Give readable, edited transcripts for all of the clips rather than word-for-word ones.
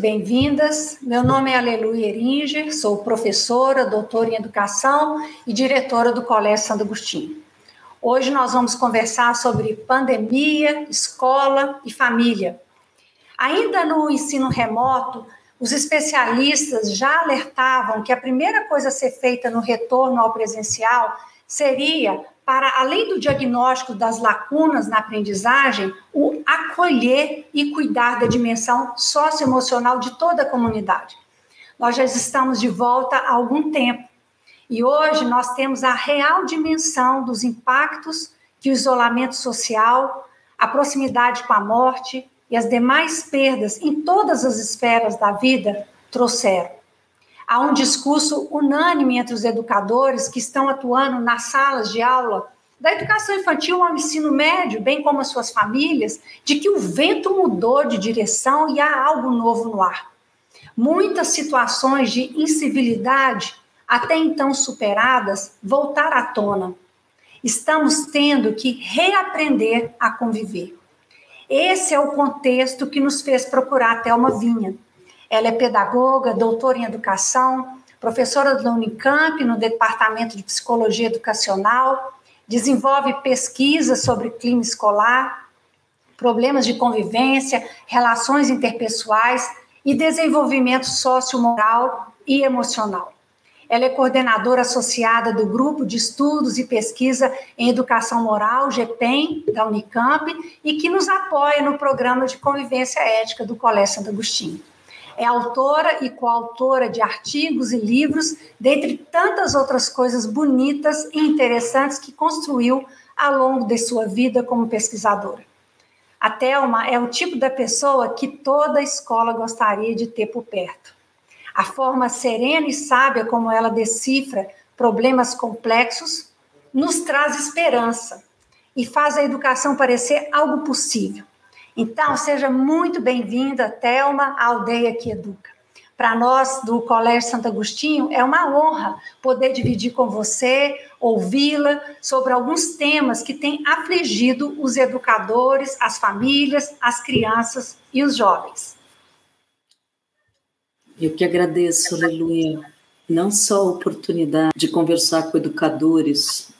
bem-vindas. Meu nome é Aleluia Eringer, sou professora, doutora em educação e diretora do Colégio Santo Agostinho. Hoje nós vamos conversar sobre pandemia, escola e família. Ainda no ensino remoto, os especialistas já alertavam que a primeira coisa a ser feita no retorno ao presencial seria, para além do diagnóstico das lacunas na aprendizagem, o acolher e cuidar da dimensão socioemocional de toda a comunidade. Nós já estamos de volta há algum tempo e hoje nós temos a real dimensão dos impactos que o isolamento social, a proximidade com a morte e as demais perdas em todas as esferas da vida trouxeram. Há um discurso unânime entre os educadores que estão atuando nas salas de aula, da educação infantil ao ensino médio, bem como as suas famílias, de que o vento mudou de direção e há algo novo no ar. Muitas situações de incivilidade, até então superadas, voltaram à tona. Estamos tendo que reaprender a conviver. Esse é o contexto que nos fez procurar a Thelma Vinha. Ela é pedagoga, doutora em educação, professora da Unicamp no Departamento de Psicologia Educacional, desenvolve pesquisas sobre clima escolar, problemas de convivência, relações interpessoais e desenvolvimento sociomoral e emocional. Ela é coordenadora associada do Grupo de Estudos e Pesquisa em Educação Moral, GEPEM, da Unicamp, e que nos apoia no Programa de Convivência Ética do Colégio Santo Agostinho. É autora e coautora de artigos e livros, dentre tantas outras coisas bonitas e interessantes que construiu ao longo de sua vida como pesquisadora. A Thelma é o tipo da pessoa que toda escola gostaria de ter por perto. A forma serena e sábia como ela decifra problemas complexos nos traz esperança e faz a educação parecer algo possível. Então, seja muito bem-vinda, Thelma, à Aldeia que Educa. Para nós, do Colégio Santo Agostinho, é uma honra poder dividir com você, ouvi-la, sobre alguns temas que têm afligido os educadores, as famílias, as crianças e os jovens. Eu que agradeço, Aleluia, não só a oportunidade de conversar com educadores,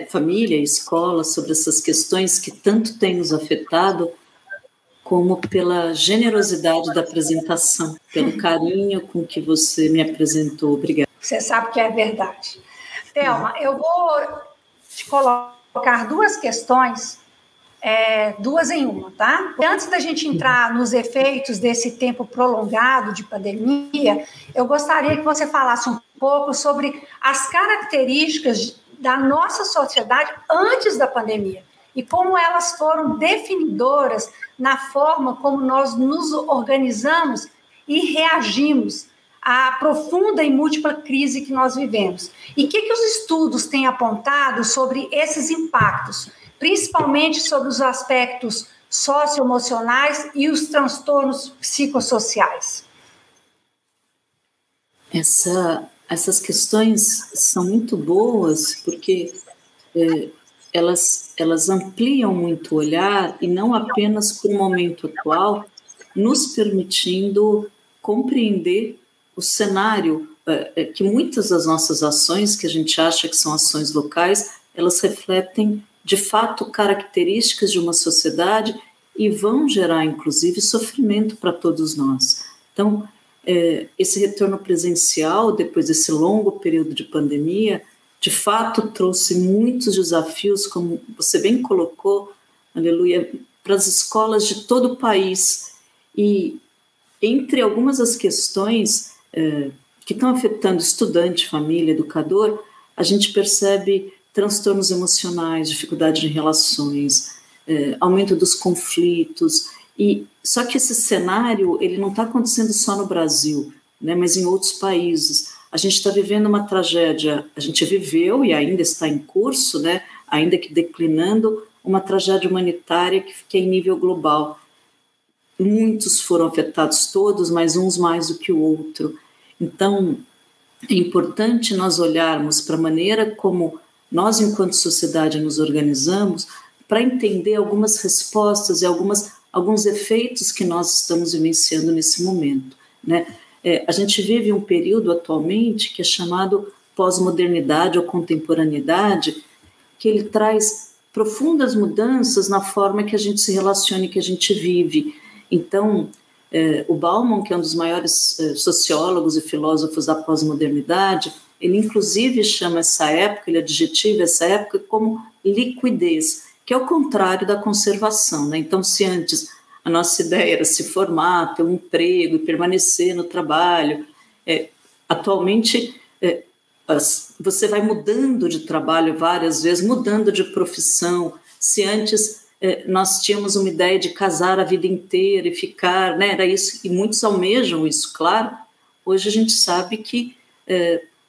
família, escola, sobre essas questões que tanto têm nos afetado, como pela generosidade da apresentação, pelo carinho com que você me apresentou. Obrigada. Você sabe que é verdade. Thelma, eu vou te colocar duas questões, duas em uma, tá? Antes da gente entrar nos efeitos desse tempo prolongado de pandemia, eu gostaria que você falasse um pouco sobre as características da nossa sociedade antes da pandemia e como elas foram definidoras na forma como nós nos organizamos e reagimos à profunda e múltipla crise que nós vivemos. E o que os estudos têm apontado sobre esses impactos, principalmente sobre os aspectos socioemocionais e os transtornos psicossociais? Essas questões são muito boas porque elas ampliam muito o olhar e não apenas para o momento atual, nos permitindo compreender o cenário que muitas das nossas ações, que a gente acha que são ações locais, elas refletem de fato características de uma sociedade e vão gerar, inclusive, sofrimento para todos nós. Então, esse retorno presencial, depois desse longo período de pandemia, de fato trouxe muitos desafios, como você bem colocou, Aleluia, para as escolas de todo o país. E entre algumas das questões que estão afetando estudante, família, educador, a gente percebe transtornos emocionais, dificuldade de relações, aumento dos conflitos. Só que esse cenário ele não está acontecendo só no Brasil, né, mas em outros países. A gente está vivendo uma tragédia, a gente viveu e ainda está em curso, né, ainda que declinando, uma tragédia humanitária que é em nível global. Muitos foram afetados, todos, mas uns mais do que o outro. Então, é importante nós olharmos para a maneira como nós, enquanto sociedade, nos organizamos para entender algumas respostas e algumas alguns efeitos que nós estamos vivenciando nesse momento, né? A gente vive um período atualmente que é chamado pós-modernidade ou contemporaneidade, que ele traz profundas mudanças na forma que a gente se relaciona e que a gente vive. Então, o Bauman, que é um dos maiores sociólogos e filósofos da pós-modernidade, ele inclusive chama essa época, ele adjetiva essa época como liquidez, que é o contrário da conservação, né? Então, se antes a nossa ideia era se formar, ter um emprego e permanecer no trabalho, atualmente você vai mudando de trabalho várias vezes, mudando de profissão. Se antes nós tínhamos uma ideia de casar a vida inteira e ficar, né? Era isso, e muitos almejam isso, claro. Hoje a gente sabe que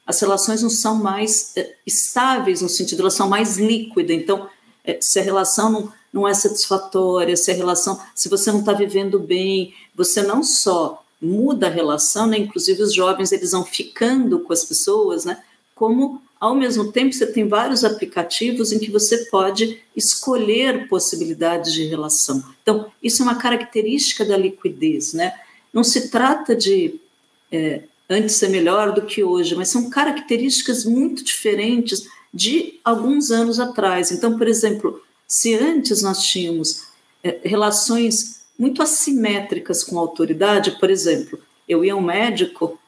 as relações não são mais estáveis, no sentido, elas são mais líquidas. Então, se a relação não é satisfatória, se você não está vivendo bem, você não só muda a relação, né? Inclusive os jovens eles vão ficando com as pessoas, né? Como ao mesmo tempo você tem vários aplicativos em que você pode escolher possibilidades de relação. Então, isso é uma característica da liquidez, né? Não se trata de antes ser melhor do que hoje, mas são características muito diferentes de alguns anos atrás. Então, por exemplo, se antes nós tínhamos relações muito assimétricas com a autoridade, por exemplo, eu ia ao médico,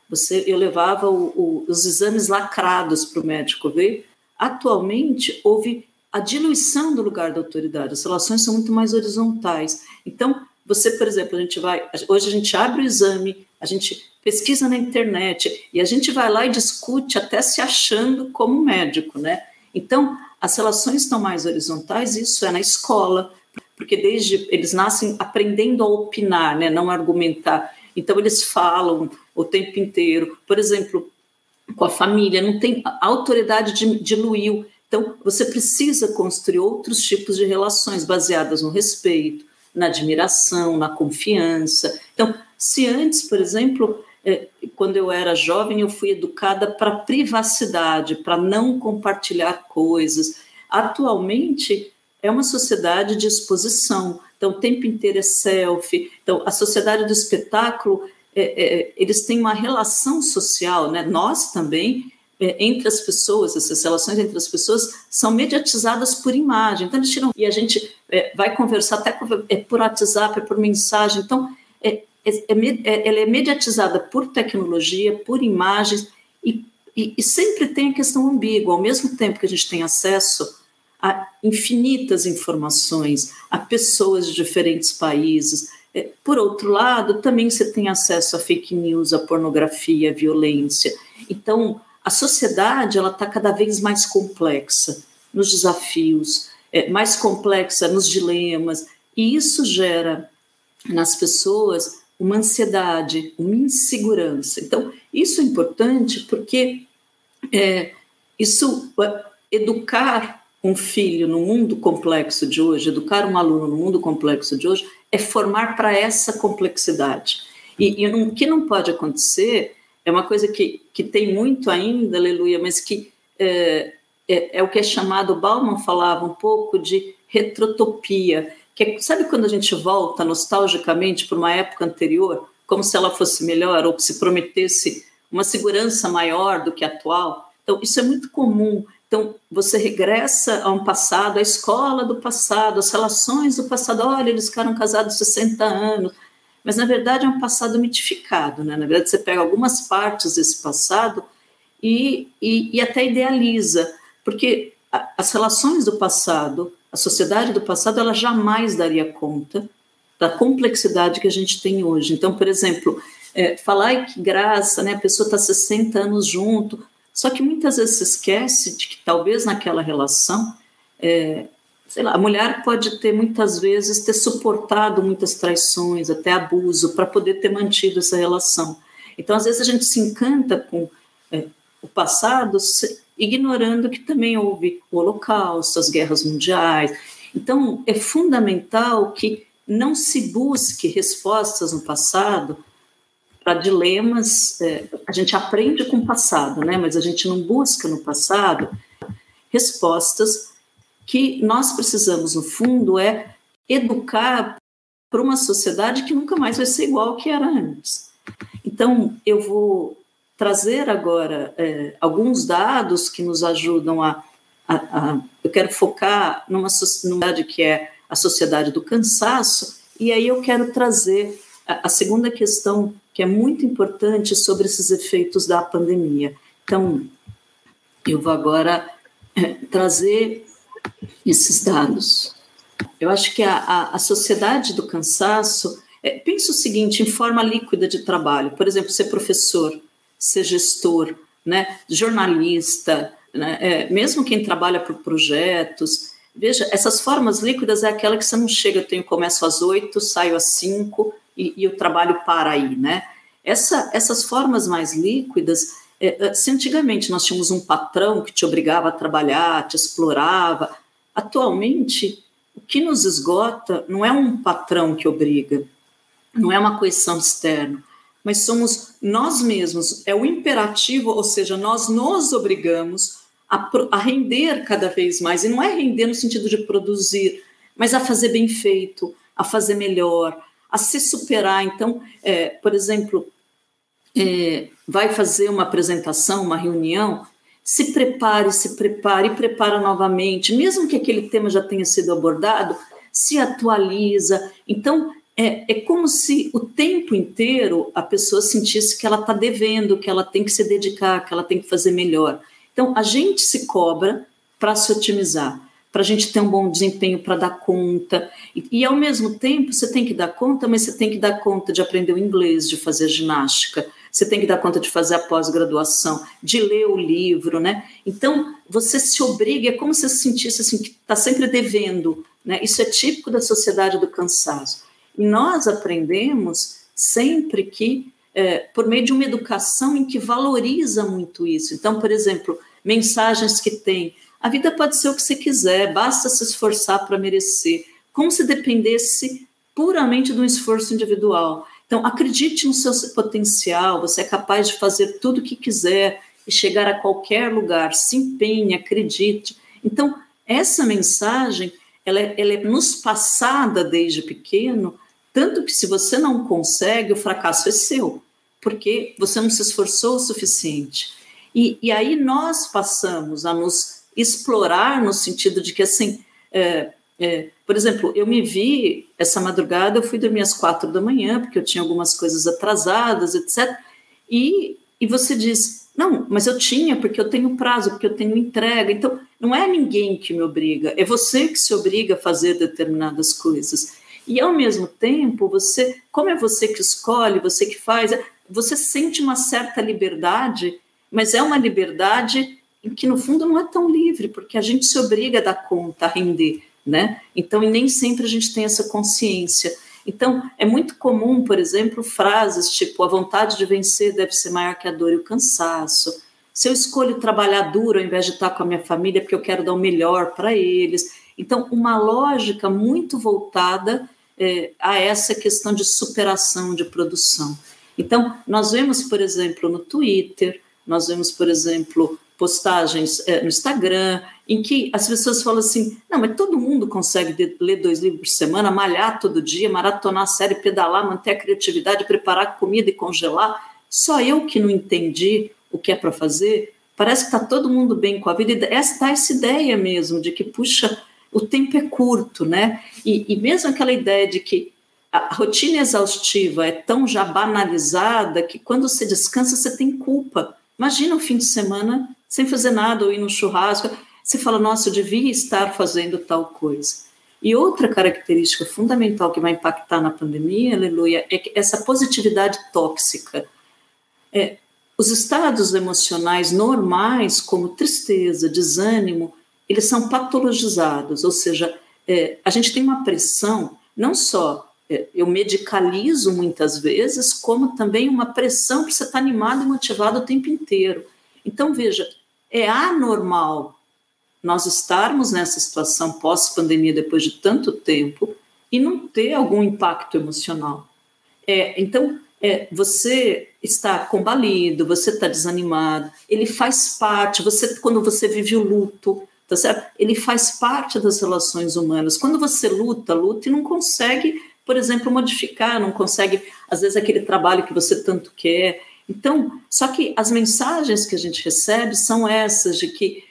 eu levava os exames lacrados para o médico ver. Atualmente, houve a diluição do lugar da autoridade, as relações são muito mais horizontais. Então, você, por exemplo, hoje a gente abre o exame, a gente pesquisa na internet e a gente vai lá e discute até se achando como médico, né? Então, as relações estão mais horizontais, isso é na escola, porque eles nascem aprendendo a opinar, né? Não argumentar. Então, eles falam o tempo inteiro. Por exemplo, com a família, não tem, a autoridade diluiu. Então, você precisa construir outros tipos de relações baseadas no respeito, na admiração, na confiança. Então, se antes, por exemplo, quando eu era jovem, eu fui educada para privacidade, para não compartilhar coisas. Atualmente, é uma sociedade de exposição. Então, o tempo inteiro é selfie. Então, a sociedade do espetáculo, eles têm uma relação social, né? Nós também, entre as pessoas, essas relações entre as pessoas são mediatizadas por imagem. Então, eles tiram, e a gente vai conversar até por WhatsApp, por mensagem. Então, ela é mediatizada por tecnologia, por imagens, e sempre tem a questão ambígua. Ao mesmo tempo que a gente tem acesso a infinitas informações, a pessoas de diferentes países. Por outro lado, também você tem acesso a fake news, a pornografia, a violência. Então, a sociedade está cada vez mais complexa nos desafios, mais complexa nos dilemas, e isso gera nas pessoas uma ansiedade, uma insegurança. Então, isso é importante porque educar um filho no mundo complexo de hoje, educar um aluno no mundo complexo de hoje, é formar para essa complexidade. E o que não pode acontecer é uma coisa que tem muito ainda, aleluia, mas que é o que é chamado, Bauman falava um pouco de retrotopia, que sabe quando a gente volta nostalgicamente para uma época anterior, como se ela fosse melhor, ou que se prometesse uma segurança maior do que a atual? Então, isso é muito comum. Então, você regressa a um passado, a escola do passado, as relações do passado. Olha, eles ficaram casados 60 anos. Mas, na verdade, é um passado mitificado, né? Na verdade, você pega algumas partes desse passado e até idealiza. Porque as relações do passado, a sociedade do passado, ela jamais daria conta da complexidade que a gente tem hoje. Então, por exemplo, falar que graça, né? A pessoa está 60 anos junto. Só que muitas vezes se esquece de que talvez naquela relação, sei lá, a mulher pode ter muitas vezes suportado muitas traições, até abuso, para poder ter mantido essa relação. Então, às vezes a gente se encanta com o passado, ignorando que também houve o Holocausto, as guerras mundiais. Então, é fundamental que não se busque respostas no passado para dilemas. A gente aprende com o passado, né? Mas a gente não busca no passado respostas. Que nós precisamos, no fundo, educar para uma sociedade que nunca mais vai ser igual ao que era antes. Então, eu vou trazer agora alguns dados que nos ajudam eu quero focar numa sociedade que é a sociedade do cansaço, e aí eu quero trazer a segunda questão, que é muito importante, sobre esses efeitos da pandemia. Então, eu vou agora trazer esses dados. Eu acho que a sociedade do cansaço, pensa o seguinte, em forma líquida de trabalho, por exemplo, ser professor, ser gestor, né, jornalista, né, mesmo quem trabalha por projetos. Veja, essas formas líquidas é aquela que você não chega, eu começo às 8, saio às 5 e o trabalho para aí, né? Essas formas mais líquidas, se antigamente nós tínhamos um patrão que te obrigava a trabalhar, te explorava, atualmente o que nos esgota não é um patrão que obriga, não é uma coerção externa, mas somos nós mesmos, é o imperativo, ou seja, nós nos obrigamos a render cada vez mais, e não é render no sentido de produzir, mas a fazer bem feito, a fazer melhor, a se superar. Então, por exemplo, vai fazer uma apresentação, uma reunião, se prepare e prepara novamente, mesmo que aquele tema já tenha sido abordado, se atualiza. Então, é como se o tempo inteiro a pessoa sentisse que ela está devendo, que ela tem que se dedicar, que ela tem que fazer melhor. Então, a gente se cobra para se otimizar, para a gente ter um bom desempenho, para dar conta. E, ao mesmo tempo, você tem que dar conta, mas você tem que dar conta de aprender o inglês, de fazer ginástica, você tem que dar conta de fazer a pós-graduação, de ler o livro, né? Então, você se obriga, é como se você se sentisse assim, que está sempre devendo, né? Isso é típico da sociedade do cansaço. E nós aprendemos sempre que, por meio de uma educação em que valoriza muito isso. Então, por exemplo, mensagens que tem, a vida pode ser o que você quiser, basta se esforçar para merecer, como se dependesse puramente de um esforço individual. Então, acredite no seu potencial, você é capaz de fazer tudo o que quiser e chegar a qualquer lugar, se empenhe, acredite. Então, essa mensagem, ela é nos passada desde pequeno, tanto que se você não consegue, o fracasso é seu, porque você não se esforçou o suficiente. E aí nós passamos a nos explorar no sentido de que, assim, por exemplo, eu me vi essa madrugada, eu fui dormir às 4 da manhã, porque eu tinha algumas coisas atrasadas, etc. E você diz, não, mas eu tinha, porque eu tenho prazo, porque eu tenho entrega. Então, não é ninguém que me obriga, é você que se obriga a fazer determinadas coisas. E, ao mesmo tempo, como é você que escolhe, você que faz, você sente uma certa liberdade, mas é uma liberdade em que, no fundo, não é tão livre, porque a gente se obriga a dar conta, a render, né? Então, e nem sempre a gente tem essa consciência. Então, é muito comum, por exemplo, frases tipo, a vontade de vencer deve ser maior que a dor e o cansaço. Se eu escolho trabalhar duro ao invés de estar com a minha família, porque eu quero dar o melhor para eles. Então, uma lógica muito voltada a essa questão de superação, de produção. Então, nós vemos, por exemplo, no Twitter, nós vemos, por exemplo, postagens no Instagram, em que as pessoas falam assim, não, mas todo mundo consegue ler 2 livros por semana, malhar todo dia, maratonar a série, pedalar, manter a criatividade, preparar comida e congelar. Só eu que não entendi o que é para fazer. Parece que está todo mundo bem com a vida. E essa ideia mesmo de que, puxa, o tempo é curto, né? E mesmo aquela ideia de que a rotina exaustiva é tão já banalizada que quando você descansa, você tem culpa. Imagina um fim de semana sem fazer nada, ou ir no churrasco, você fala, nossa, eu devia estar fazendo tal coisa. E outra característica fundamental que vai impactar na pandemia, aleluia, é essa positividade tóxica. Os estados emocionais normais, como tristeza, desânimo, eles são patologizados, ou seja, a gente tem uma pressão, não só eu medicalizo muitas vezes, como também uma pressão para você estar animado e motivado o tempo inteiro. Então, veja, é anormal nós estarmos nessa situação pós-pandemia, depois de tanto tempo, e não ter algum impacto emocional. Então, você está combalido, você está desanimado, ele faz parte, quando você vive o luto, tá certo? Ele faz parte das relações humanas. Quando você luta e não consegue por exemplo, modificar, não consegue, às vezes, aquele trabalho que você tanto quer. Então, só que as mensagens que a gente recebe são essas, de que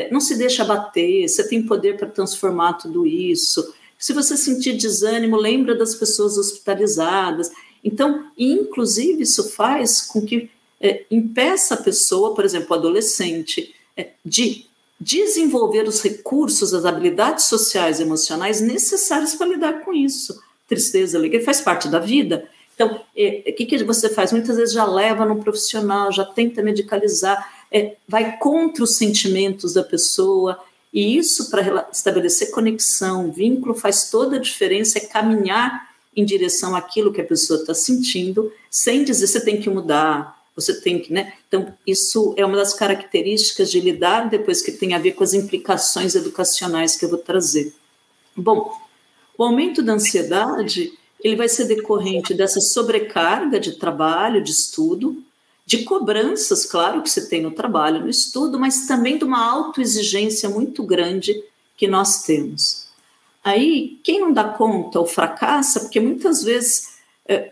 não se deixa abater, você tem poder para transformar tudo isso. Se você sentir desânimo, lembra das pessoas hospitalizadas. Então, inclusive, isso faz com que impeça a pessoa, por exemplo, o adolescente, de desenvolver os recursos, as habilidades sociais e emocionais necessárias para lidar com isso. Tristeza, alegria, faz parte da vida. Então, o que você faz? Muitas vezes já leva no profissional, já tenta medicalizar, vai contra os sentimentos da pessoa, e isso, para estabelecer conexão, vínculo, faz toda a diferença, é caminhar em direção àquilo que a pessoa está sentindo, sem dizer você tem que mudar, você tem que, né? Então, isso é uma das características de lidar depois, que tem a ver com as implicações educacionais que eu vou trazer. Bom, o aumento da ansiedade, ele vai ser decorrente dessa sobrecarga de trabalho, de estudo, de cobranças, claro, que você tem no trabalho, no estudo, mas também de uma autoexigência muito grande que nós temos. Aí, quem não dá conta ou fracassa, porque muitas vezes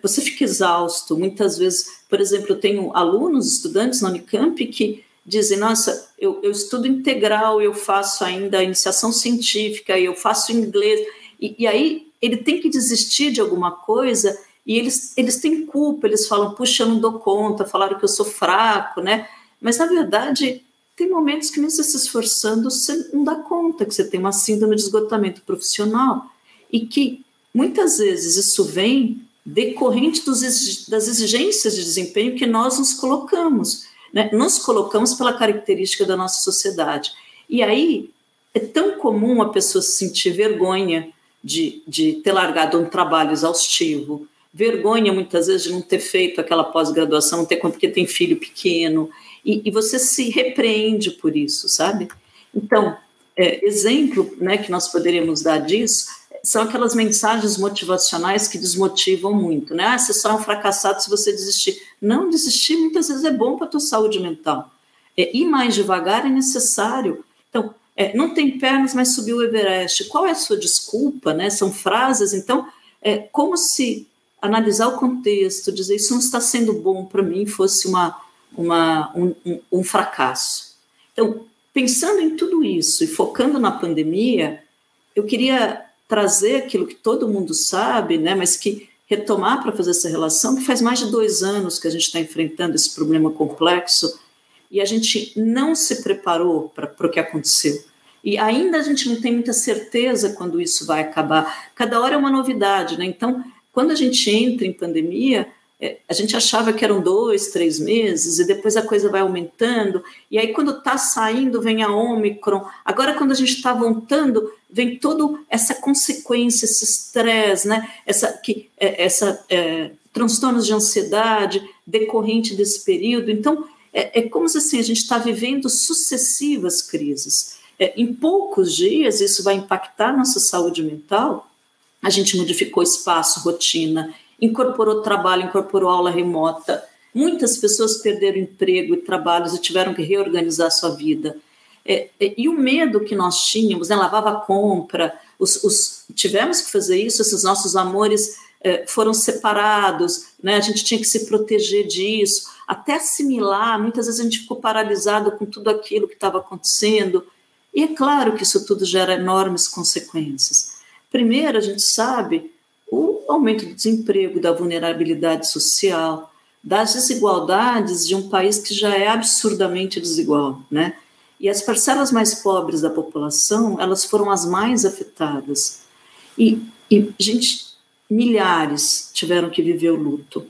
você fica exausto, muitas vezes, por exemplo, eu tenho alunos, estudantes na Unicamp que dizem, nossa, eu estudo integral, eu faço ainda a iniciação científica, eu faço inglês, e aí ele tem que desistir de alguma coisa, e eles têm culpa, eles falam, puxa, eu não dou conta, falaram que eu sou fraco, né? Mas, na verdade, tem momentos que, mesmo se esforçando, você não dá conta que você tem uma síndrome de esgotamento profissional, e que, muitas vezes, isso vem decorrente das exigências de desempenho que nós nos colocamos, né? Nos colocamos pela característica da nossa sociedade. E aí, é tão comum a pessoa se sentir vergonha de ter largado um trabalho exaustivo, vergonha, muitas vezes, de não ter feito aquela pós-graduação, não ter conta porque tem filho pequeno, e você se repreende por isso, sabe? Então, exemplo, né, que nós poderíamos dar disso são aquelas mensagens motivacionais que desmotivam muito, né? Você só é um fracassado se você desistir. Não, desistir muitas vezes é bom para a tua saúde mental. Ir mais devagar é necessário. Então, não tem pernas, mas subiu o Everest. Qual é a sua desculpa, né? São frases, então, como se analisar o contexto, dizer isso não está sendo bom para mim, fosse um fracasso. Então, pensando em tudo isso e focando na pandemia, eu queria trazer aquilo que todo mundo sabe, né, mas que retomar para fazer essa relação, que faz mais de 2 anos que a gente está enfrentando esse problema complexo e a gente não se preparou para o que aconteceu. E ainda a gente não tem muita certeza quando isso vai acabar. Cada hora é uma novidade, né? Então, quando a gente entra em pandemia, a gente achava que eram 2, 3 meses, e depois a coisa vai aumentando, e aí quando está saindo vem a Ômicron, agora quando a gente está voltando, vem toda essa consequência, esse estresse, né? Transtornos de ansiedade decorrente desse período. Então, é como se assim, a gente está vivendo sucessivas crises. Em poucos dias isso vai impactar nossa saúde mental. A gente modificou espaço, rotina, incorporou trabalho, incorporou aula remota. Muitas pessoas perderam emprego e trabalhos e tiveram que reorganizar a sua vida. E o medo que nós tínhamos, né, lavava a compra, tivemos que fazer isso, esses nossos amores foram separados, né, a gente tinha que se proteger disso, até assimilar, muitas vezes a gente ficou paralisado com tudo aquilo que estava acontecendo. E é claro que isso tudo gera enormes consequências. Primeiro, a gente sabe o aumento do desemprego, da vulnerabilidade social, das desigualdades de um país que já é absurdamente desigual, né? E as parcelas mais pobres da população, elas foram as mais afetadas. E gente, milhares tiveram que viver o luto.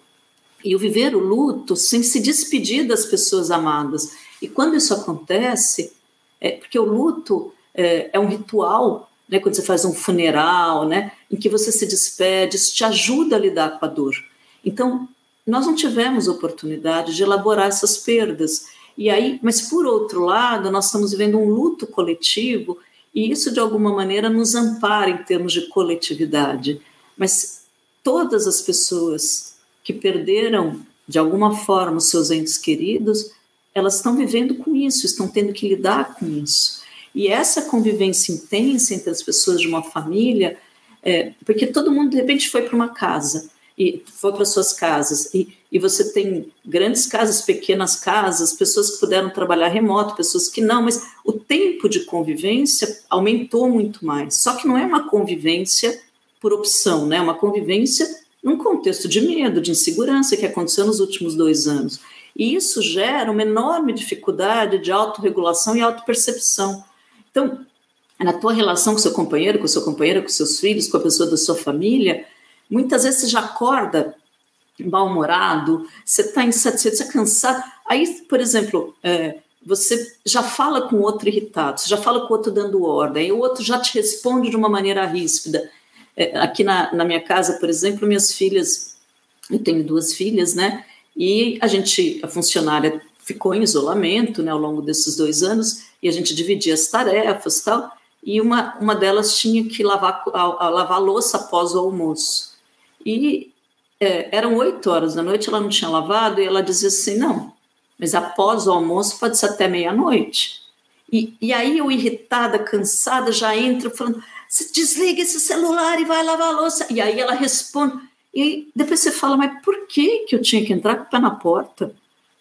E o viver o luto sem se despedir das pessoas amadas. E quando isso acontece, porque o luto é um ritual, né, quando você faz um funeral, né, em que você se despede, isso te ajuda a lidar com a dor. Então, nós não tivemos oportunidade de elaborar essas perdas. E aí, mas, por outro lado, nós estamos vivendo um luto coletivo e isso, de alguma maneira, nos ampara em termos de coletividade. Mas todas as pessoas que perderam, de alguma forma, os seus entes queridos, elas estão vivendo com isso, estão tendo que lidar com isso. E essa convivência intensa entre as pessoas de uma família Porque todo mundo, de repente, foi para uma casa, e foi para suas casas, e você tem grandes casas, pequenas casas, pessoas que puderam trabalhar remoto, pessoas que não, mas o tempo de convivência aumentou muito mais. Só que não é uma convivência por opção, né? É uma convivência num contexto de medo, de insegurança que aconteceu nos últimos 2 anos. E isso gera uma enorme dificuldade de autorregulação e autopercepção. Então, na tua relação com seu companheiro, com sua companheira, com seus filhos, com a pessoa da sua família, muitas vezes você já acorda mal-humorado, você está insatisfeito, você está cansado. Aí, por exemplo, você já fala com o outro irritado, você já fala com o outro dando ordem, e o outro já te responde de uma maneira ríspida. Aqui na minha casa, por exemplo, minhas filhas, eu tenho 2 filhas, né? E a funcionária ficou em isolamento, né, ao longo desses 2 anos, e a gente dividia as tarefas e tal, e uma delas tinha que lavar a louça após o almoço. E eram 8 horas da noite, ela não tinha lavado, e ela dizia assim, não, mas após o almoço pode ser até meia-noite. E aí eu, irritada, cansada, já entro falando, desliga esse celular e vai lavar a louça. E aí ela responde, e depois você fala, mas por que eu tinha que entrar com o pé na porta?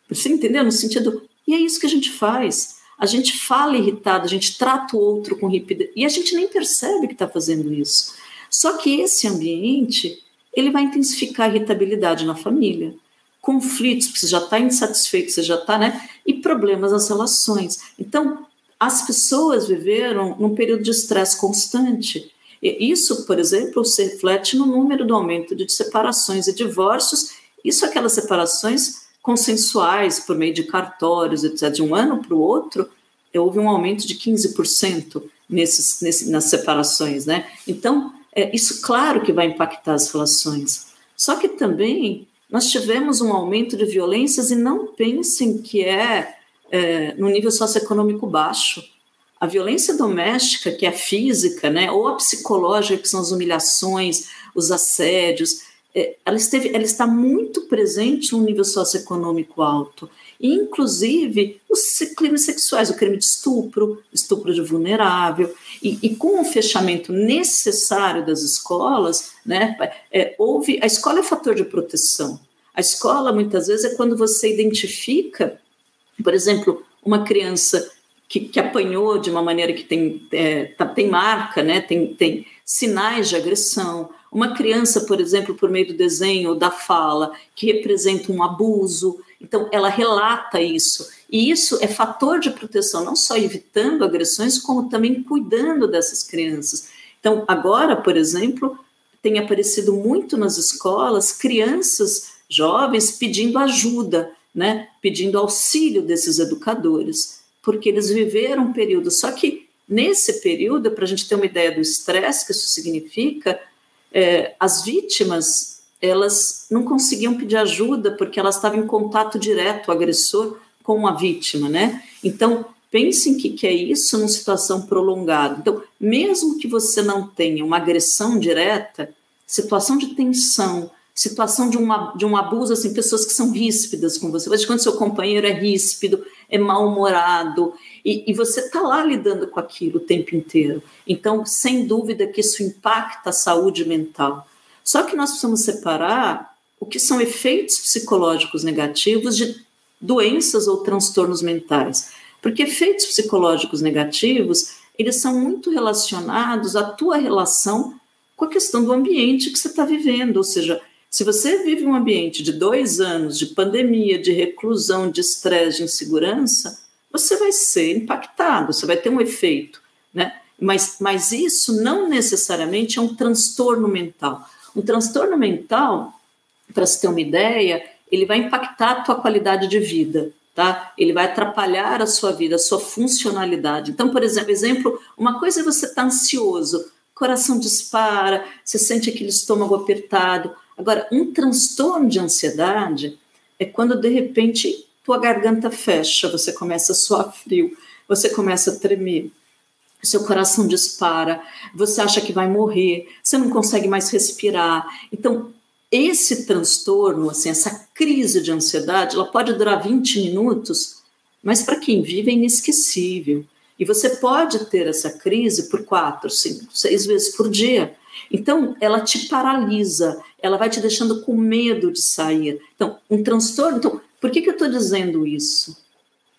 Você entendeu? No sentido, e é isso que a gente faz. A gente fala irritado, a gente trata o outro com rapidez, e a gente nem percebe que está fazendo isso. Só que esse ambiente, ele vai intensificar a irritabilidade na família, conflitos, porque você já está insatisfeito, você já está, né? E problemas nas relações. Então, as pessoas viveram num período de estresse constante. E isso, por exemplo, se reflete no número do aumento de separações e divórcios, isso aquelas separações consensuais, por meio de cartórios, etc. De um ano para o outro, houve um aumento de 15% nas separações, né? Então, isso claro que vai impactar as relações. Só que também nós tivemos um aumento de violências e não pensem que no nível socioeconômico baixo. A violência doméstica, que é física, né, ou a psicológica, que são as humilhações, os assédios, ela está muito presente no nível socioeconômico alto. E, inclusive, os crimes sexuais, o crime de estupro de vulnerável. E com o fechamento necessário das escolas, né, a escola é fator de proteção. A escola, muitas vezes, é quando você identifica, por exemplo, uma criança que apanhou de uma maneira que tem marca, né, tem sinais de agressão, uma criança, por exemplo, por meio do desenho ou da fala, que representa um abuso, então ela relata isso, e isso é fator de proteção, não só evitando agressões, como também cuidando dessas crianças. Então, agora, por exemplo, tem aparecido muito nas escolas crianças jovens pedindo ajuda, né, pedindo auxílio desses educadores, porque eles viveram um período, só que nesse período, para a gente ter uma ideia do estresse que isso significa, as vítimas, elas não conseguiam pedir ajuda porque elas estavam em contato direto, o agressor, com a vítima, né? Então, pensem que é isso numa situação prolongada. Então, mesmo que você não tenha uma agressão direta, situação de tensão, situação de um abuso, assim, pessoas que são ríspidas com você, mas quando seu companheiro é ríspido, é mal-humorado, e você está lá lidando com aquilo o tempo inteiro. Então, sem dúvida que isso impacta a saúde mental. Só que nós precisamos separar o que são efeitos psicológicos negativos de doenças ou transtornos mentais. Porque efeitos psicológicos negativos, eles são muito relacionados à tua relação com a questão do ambiente que você está vivendo, ou seja, se você vive um ambiente de 2 anos de pandemia, de reclusão, de estresse, de insegurança, você vai ser impactado, você vai ter um efeito, né? Mas isso não necessariamente é um transtorno mental. Um transtorno mental, para se ter uma ideia, ele vai impactar a tua qualidade de vida, tá? Ele vai atrapalhar a sua vida, a sua funcionalidade. Então, por exemplo, uma coisa é você estar ansioso, coração dispara, você sente aquele estômago apertado. Agora, um transtorno de ansiedade é quando, de repente, tua garganta fecha, você começa a suar frio, você começa a tremer, seu coração dispara, você acha que vai morrer, você não consegue mais respirar. Então, esse transtorno, assim, essa crise de ansiedade, ela pode durar 20 minutos, mas para quem vive é inesquecível. E você pode ter essa crise por 4, 5, 6 vezes por dia. Então, ela te paralisa, ela vai te deixando com medo de sair. Então, um transtorno... Então, por que eu estou dizendo isso?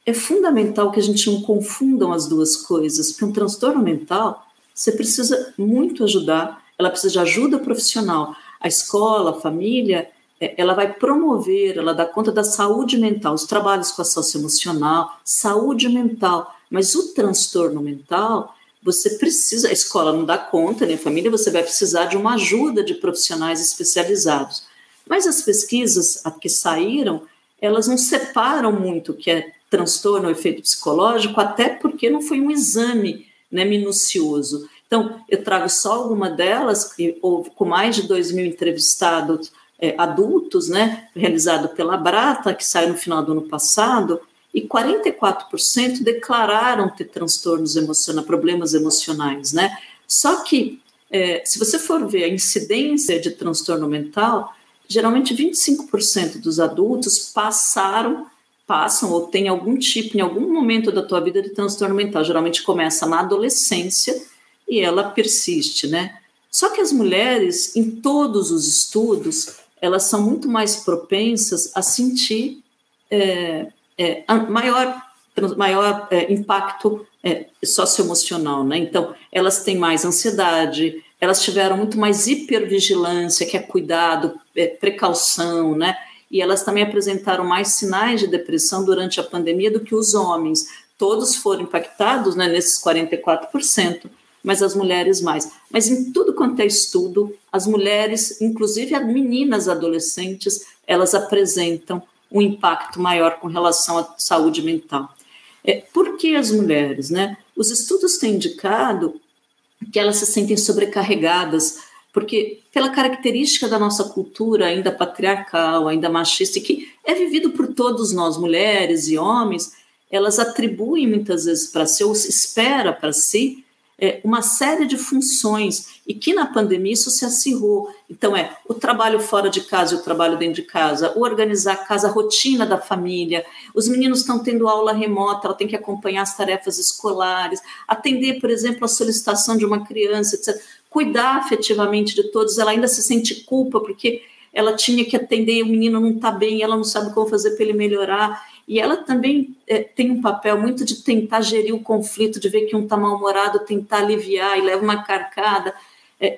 É fundamental que a gente não confundam as duas coisas, porque um transtorno mental, você precisa muito ajudar, ela precisa de ajuda profissional. A escola, a família, ela vai promover, ela dá conta da saúde mental, os trabalhos com a socioemocional, saúde mental. Mas o transtorno mental, você precisa, a escola não dá conta, nem a família, você vai precisar de uma ajuda de profissionais especializados. Mas as pesquisas que saíram, elas não separam muito o que é transtorno ou efeito psicológico, até porque não foi um exame, né, minucioso. Então, eu trago só alguma delas, que houve com mais de 2.000 entrevistados adultos, né, realizado pela Brata, que saiu no final do ano passado, e 44% declararam ter transtornos emocionais, problemas emocionais, né? Só que, se você for ver a incidência de transtorno mental, geralmente 25% dos adultos passam ou têm algum tipo, em algum momento da tua vida, de transtorno mental. Geralmente começa na adolescência e ela persiste, né? Só que as mulheres, em todos os estudos, elas são muito mais propensas a sentir maior impacto socioemocional, né? Então, elas têm mais ansiedade, elas tiveram muito mais hipervigilância, que é cuidado, precaução, né? E elas também apresentaram mais sinais de depressão durante a pandemia do que os homens. Todos foram impactados, né, nesses 44%, mas as mulheres mais. Mas em tudo quanto é estudo, as mulheres, inclusive as meninas adolescentes, elas apresentam um impacto maior com relação à saúde mental. Por que as mulheres, né? Os estudos têm indicado que elas se sentem sobrecarregadas, porque pela característica da nossa cultura ainda patriarcal, ainda machista, e que é vivido por todos nós, mulheres e homens, elas atribuem muitas vezes para si, ou se espera para si, uma série de funções, e que na pandemia isso se acirrou. Então o trabalho fora de casa e o trabalho dentro de casa, o organizar a casa, a rotina da família, os meninos estão tendo aula remota, ela tem que acompanhar as tarefas escolares, atender, por exemplo, a solicitação de uma criança, etc., cuidar afetivamente de todos, ela ainda se sente culpa, porque ela tinha que atender e o menino não está bem, ela não sabe como fazer para ele melhorar, e ela também tem um papel muito de tentar gerir o conflito, de ver que um está mal-humorado, tentar aliviar, e leva uma carcada,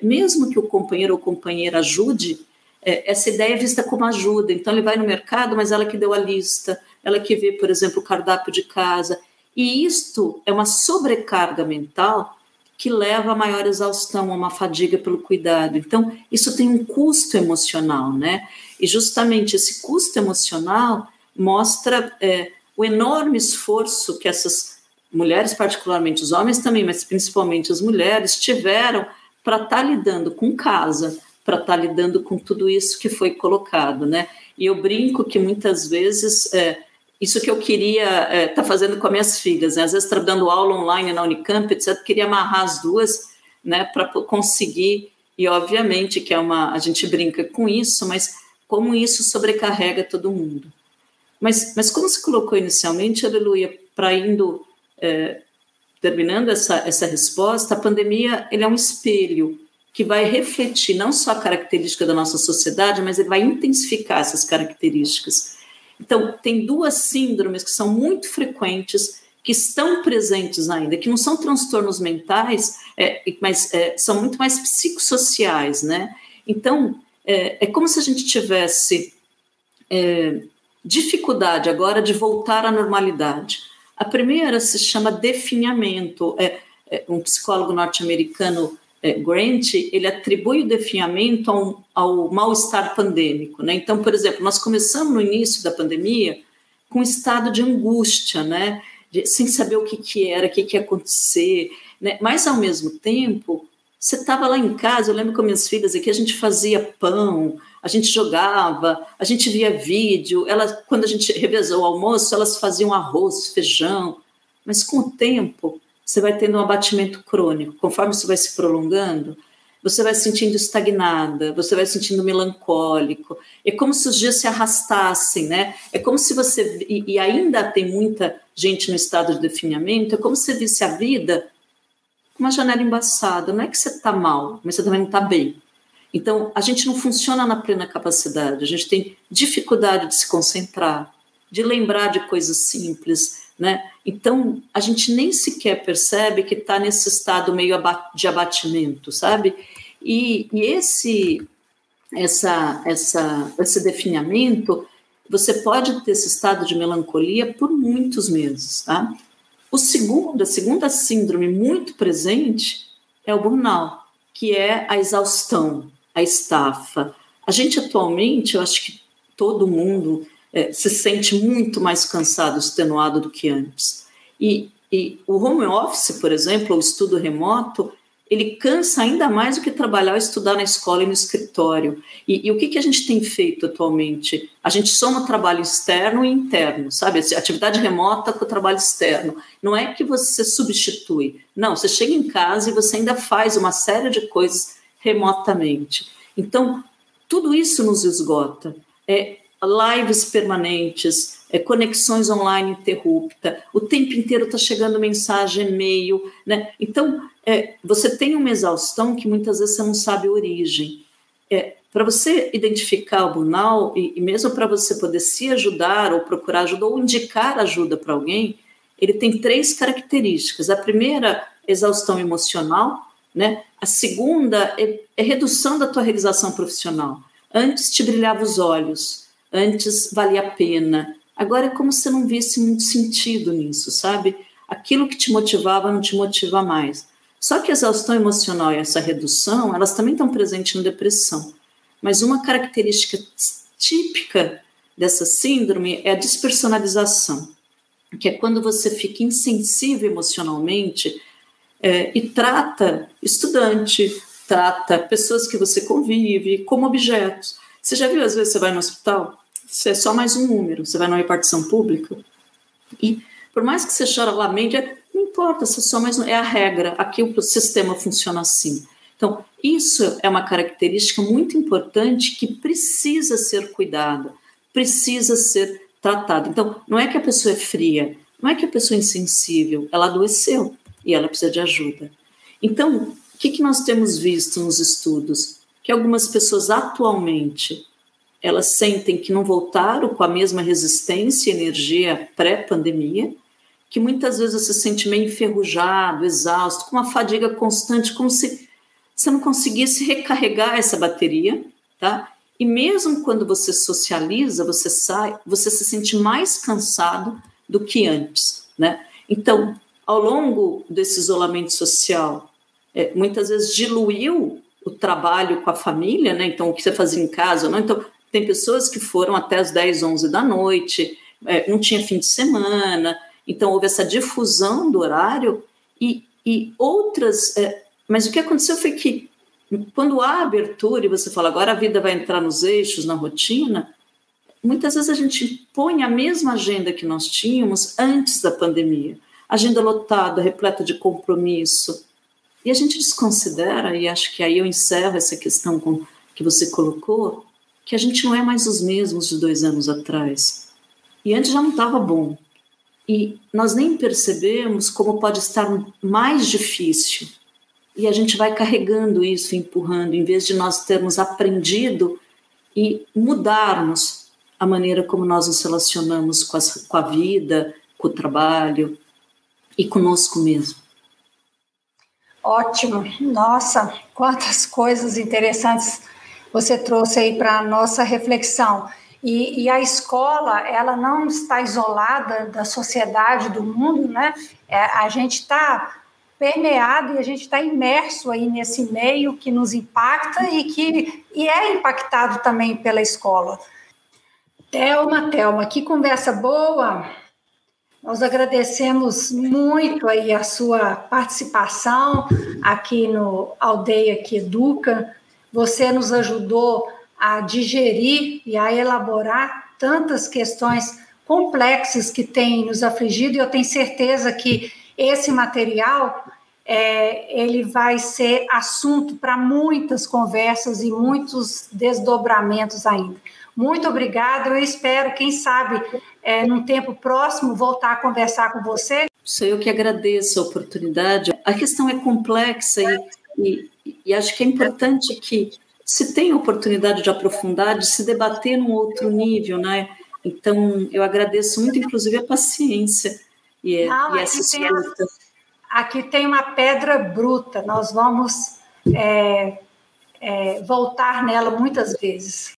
mesmo que o companheiro ou companheira ajude, essa ideia é vista como ajuda, então ele vai no mercado, mas ela que deu a lista, ela que vê, por exemplo, o cardápio de casa, e isto é uma sobrecarga mental que leva a maior exaustão, a uma fadiga pelo cuidado. Então, isso tem um custo emocional, né? E justamente esse custo emocional mostra o enorme esforço que essas mulheres, particularmente os homens também, mas principalmente as mulheres, tiveram para estar lidando com casa, para estar lidando com tudo isso que foi colocado, né? E eu brinco que muitas vezes... isso que eu queria estar fazendo com as minhas filhas, né? Às vezes estar dando aula online na Unicamp, etc., queria amarrar as duas, né, para conseguir, e obviamente que a gente brinca com isso, mas como isso sobrecarrega todo mundo. Mas como se colocou inicialmente, aleluia, terminando essa resposta, a pandemia ele é um espelho que vai refletir não só a característica da nossa sociedade, mas ele vai intensificar essas características. Então, tem duas síndromes que são muito frequentes, que estão presentes ainda, que não são transtornos mentais, mas são muito mais psicossociais, né? Então, é como se a gente tivesse dificuldade agora de voltar à normalidade. A primeira se chama definhamento. Um psicólogo norte-americano, Grant, ele atribui o definhamento ao mal-estar pandêmico, né? Então, por exemplo, nós começamos no início da pandemia com um estado de angústia, né? Sem saber o que era, o que ia acontecer, né? Mas, ao mesmo tempo, você estava lá em casa, eu lembro com minhas filhas aqui, a gente fazia pão, a gente jogava, a gente via vídeo, quando a gente revezou o almoço, elas faziam arroz, feijão, mas com o tempo você vai tendo um abatimento crônico. Conforme isso vai se prolongando, você vai se sentindo estagnada, você vai se sentindo melancólico. É como se os dias se arrastassem, né? É como se você... E ainda tem muita gente no estado de definhamento, é como se você visse a vida uma janela embaçada. Não é que você está mal, mas você também não está bem. Então, a gente não funciona na plena capacidade, a gente tem dificuldade de se concentrar, de lembrar de coisas simples, né? Então, a gente nem sequer percebe que está nesse estado meio de abatimento, sabe? E esse definhamento, você pode ter esse estado de melancolia por muitos meses, tá? A segunda síndrome muito presente é o burnout, que é a exaustão, a estafa. A gente atualmente, eu acho que todo mundo se sente muito mais cansado, extenuado do que antes. E o home office, por exemplo, o estudo remoto, ele cansa ainda mais do que trabalhar ou estudar na escola e no escritório. E o que a gente tem feito atualmente? A gente soma o trabalho externo e interno, sabe? Atividade remota com o trabalho externo. Não é que você substitui. Não, você chega em casa e você ainda faz uma série de coisas remotamente. Então, tudo isso nos esgota. Lives permanentes, conexões online ininterruptas, o tempo inteiro está chegando mensagem, e-mail, né? Então, você tem uma exaustão que muitas vezes você não sabe a origem. Para você identificar o burnout, e mesmo para você poder se ajudar, ou procurar ajuda, ou indicar ajuda para alguém, ele tem 3 características. A primeira, exaustão emocional, né? A segunda é redução da tua realização profissional. Antes te brilhava os olhos, antes valia a pena. Agora é como se você não visse muito sentido nisso, sabe? Aquilo que te motivava não te motiva mais. Só que a exaustão emocional e essa redução, elas também estão presentes na depressão. Mas uma característica típica dessa síndrome é a despersonalização, que é quando você fica insensível emocionalmente e trata estudante, trata pessoas que você convive como objetos. Você já viu, às vezes, você vai no hospital, você é só mais um número, você vai numa repartição pública, e por mais que você chora lá, não importa, você é só mais um, é a regra, aqui o sistema funciona assim. Então, isso é uma característica muito importante que precisa ser cuidada, precisa ser tratada. Então, não é que a pessoa é fria, não é que a pessoa é insensível, ela adoeceu e ela precisa de ajuda. Então, o que nós temos visto nos estudos? Que algumas pessoas atualmente, elas sentem que não voltaram com a mesma resistência e energia pré-pandemia, que muitas vezes você se sente meio enferrujado, exausto, com uma fadiga constante, como se você não conseguisse recarregar essa bateria, tá? E mesmo quando você socializa, você sai, você se sente mais cansado do que antes, né? Então, ao longo desse isolamento social, muitas vezes diluiu o trabalho com a família, né? Então, o que você fazia em casa, não? Então, tem pessoas que foram até as 10, 11 da noite, não tinha fim de semana, então houve essa difusão do horário e outras... mas o que aconteceu foi que, quando há abertura e você fala, agora a vida vai entrar nos eixos, na rotina, muitas vezes a gente põe a mesma agenda que nós tínhamos antes da pandemia, agenda lotada, repleta de compromisso, e a gente desconsidera, e acho que aí eu encerro essa questão que você colocou, que a gente não é mais os mesmos de 2 anos atrás. E antes já não estava bom. E nós nem percebemos como pode estar mais difícil. E a gente vai carregando isso, empurrando, em vez de nós termos aprendido e mudarmos a maneira como nós nos relacionamos com a vida, com o trabalho e conosco mesmo. Ótimo. Nossa, quantas coisas interessantes você trouxe aí para a nossa reflexão. E a escola, ela não está isolada da sociedade, do mundo, né? A gente está permeado e a gente está imerso aí nesse meio que nos impacta e é impactado também pela escola. Thelma, que conversa boa! Nós agradecemos muito aí a sua participação aqui no Aldeia que Educa. Você nos ajudou a digerir e a elaborar tantas questões complexas que têm nos afligido, e eu tenho certeza que esse material ele vai ser assunto para muitas conversas e muitos desdobramentos ainda. Muito obrigada, eu espero, quem sabe, num tempo próximo, voltar a conversar com você. Sou eu que agradeço a oportunidade. A questão é complexa e acho que é importante que se tenha oportunidade de aprofundar, de se debater num outro nível, né? Então, eu agradeço muito, inclusive, a paciência e essa escuta. Aqui tem uma pedra bruta, nós vamos voltar nela muitas vezes.